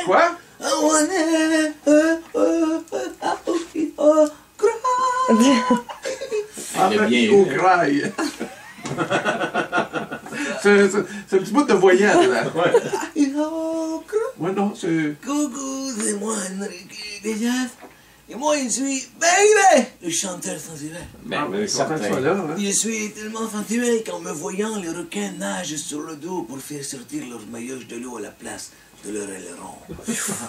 Quoi? I wanna Au cry. C'est un petit bout de voyelle, là. Ouais, non, c'est... Coucou, c'est moi, Enrique Iglesias. Et moi, je suis Baby, le chanteur sensuel. Certain. Là, hein? Je suis tellement sensuel qu'en me voyant, les requins nagent sur le dos pour faire sortir leur maillot de l'eau à la place de leur aileron.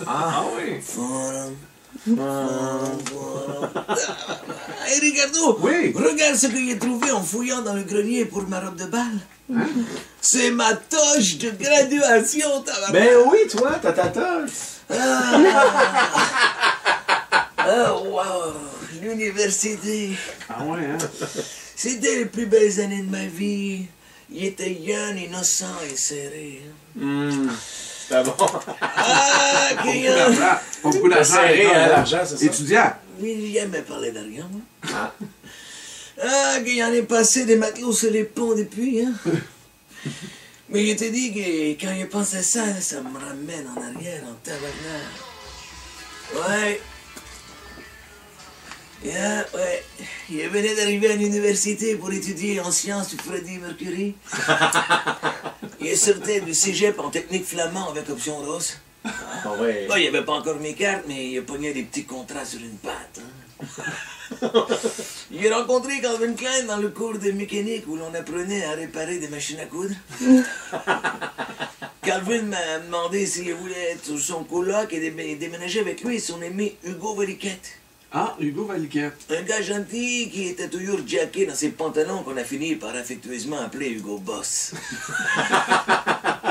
Ah oui. Hey Ricardo, oui. Regarde ce que j'ai trouvé en fouillant dans le grenier pour ma robe de bal. Hein? C'est ma toche de graduation, tabarnak. Ben oui, toi, t'as ta toche. Oh, wow, l'université. Ah ouais, hein? C'était les plus belles années de ma vie. Il était jeune, innocent et serré. C'est bon. Ah, Pas beaucoup d'argent. Serré, hein, l'argent, c'est ça? Étudiant. Il jamais parlé d'argent, moi. Ah, qu'il y en est passé des matelots sur les ponts depuis, hein. Mais je te dis que quand je pense à ça, ça me ramène en arrière, en tabarnak. Ouais. Yeah, ouais. Il venait d'arriver à l'université pour étudier en sciences du Freddie Mercury. Il sortait du cégep en technique flamand avec option rose. Ah ouais. Bon, il n'y avait pas encore mes cartes, mais il pognait des petits contrats sur une patte. Hein. J'ai rencontré Calvin Klein dans le cours de mécanique où l'on apprenait à réparer des machines à coudre. Calvin m'a demandé si je voulais être son coloc et déménager avec lui son ami Hugo Valiquette. Ah, Hugo Valiquette. Un gars gentil qui était toujours jacké dans ses pantalons qu'on a fini par affectueusement appeler Hugo Boss.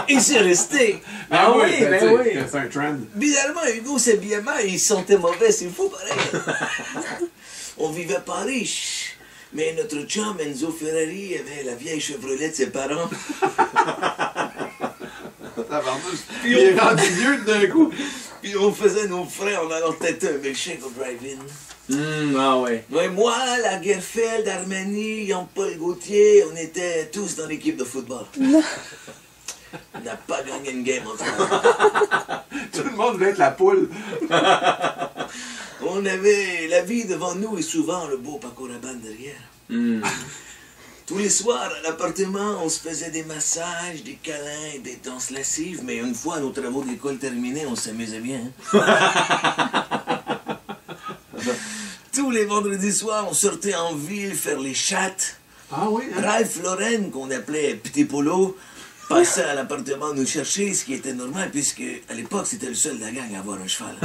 Et c'est resté. Ah oui, ben oui. C'est un trend. Bizarrement, Hugo s'habillait mal et il sentait mauvais, c'est fou pareil. On vivait pas riche, mais notre chum Enzo Ferrari avait la vieille Chevrolet de ses parents. Il est rendu vieux d'un coup. Puis on faisait nos frais en allant têter un milkshake au drive-in. Ah ouais. Ouais, moi, Lagerfeld, Armani, Jean-Paul Gaultier, on était tous dans l'équipe de football. On n'a pas gagné une game ensemble. Tout le monde voulait être la poule. On avait la vie devant nous et souvent le beau Paco Rabanne derrière. Tous les soirs, à l'appartement, on se faisait des massages, des câlins, des danses lascives, mais une fois nos travaux d'école terminés, on s'amusait bien. Tous les vendredis soirs, on sortait en ville faire les chattes. Ah oui, hein? Ralph Lauren, qu'on appelait Petit Polo, passait à l'appartement nous chercher, ce qui était normal, puisque à l'époque, c'était le seul de la gang à avoir un cheval.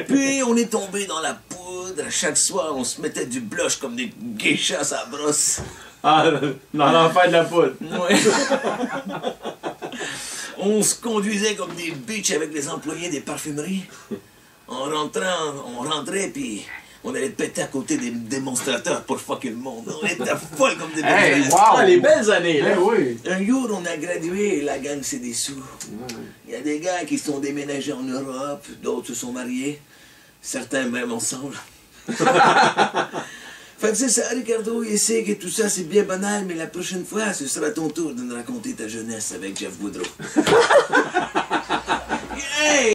Puis, on est tombé dans la poudre. À chaque soir, on se mettait du blush comme des geishas à la brosse. Ah, dans l'enfer de la poudre. Ouais. On se conduisait comme des bitches avec les employés des parfumeries. En rentrant, on rentrait, puis on allait péter à côté des démonstrateurs pour fucker le monde. On était folles comme des Hey, bébés. wow! Ah, les belles années, là. Eh oui. Un jour, on a gradué et la gang s'est dissous. Il y a des gars qui sont déménagés en Europe, d'autres se sont mariés, certains même ensemble. Fait que c'est ça, Ricardo, il sait que tout ça c'est bien banal, mais la prochaine fois, ce sera ton tour de nous raconter ta jeunesse avec Jeff Boudreau. Hey!